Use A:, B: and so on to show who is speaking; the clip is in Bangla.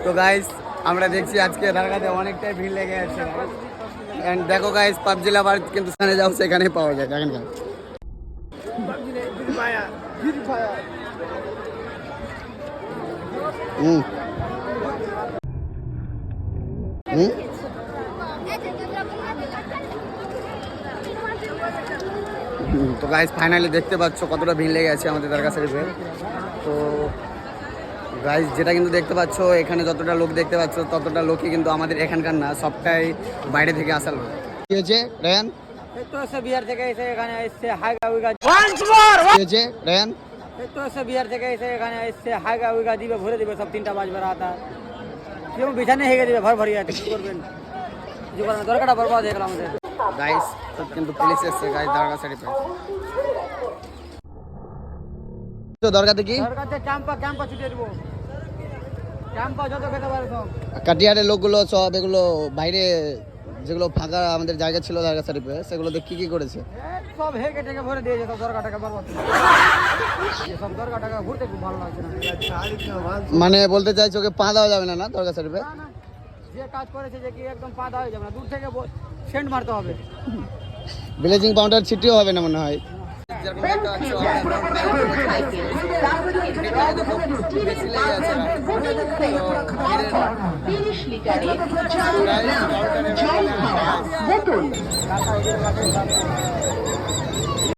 A: তো গাইস আমরা দেখছি আজকে দরগাতে অনেকটাই ভিড় লেগে আছে এন্ড দেখো গাইস পাবজি লাভার কিন্তু সেখানে যাও সেখানেই পাওয়া যায় দেখেন গাইস তো গাইস ফাইনালি দেখতে পাচ্ছ কতটা ভিড় লেগে আছে আমাদের দরগা শরীফে। তো গাইস যেটা কিন্তু দেখতে পাচ্ছ এখানে যতটা লোক দেখতে পাচ্ছ ততটা লোকই কিন্তু আমাদের এখানকার না, সবটাই বাইরে থেকে আসা লোক। কি হয়েছে রেয়ান?
B: তো এসে বিহার থেকে এসে এখানে এসে হাইগা উইগা
A: কি হয়েছে রেয়ান?
B: তো এসে বিহার থেকে এসে এখানে এসে হাইগা উইগা দিবে, ভরে দিবে সব 3টা বাজবে রাত। কেউ বিছানে হেগে দিবে ভর ভরিয়া, কি করবেন? কিছু করার না, দরকারটা বরবাদ হয়ে গেল আমাদের।
A: গাইস কিন্তু পুলিশ এসছে গাইস দরগা শরীফে। তো দরগাতে কি
B: দরগাতে ক্যাম্পা ছুটিয়ে দেবো, ক্যাম্পা যত খেতে পারে সব।
A: কাটিয়ারের লোকগুলো সব এগুলো বাইরে যেগুলো ফাঁকা আমাদের জায়গা ছিল দরগা শরীফে সেগুলোতে কি কি করেছে?
B: সব হেগে টেকে ভরে দিয়েছে, সব দরগাটাকে বরবাদ করে। সব দরগাটাকে ঘুরতে খুব ভালো লাগছে না।
A: মানে বলতে চাইছো ওকে পা দেওয়া যাবে না না দরগা শরীফে?
B: না, না, যে কাজ করেছে যে কি একদম পা দেওয়া যাবে না, দূর থেকে সেন্ট মারতে হবে।
A: ব্লিচিং পাউডার ছিটিয়েও হবে না মনে হয়।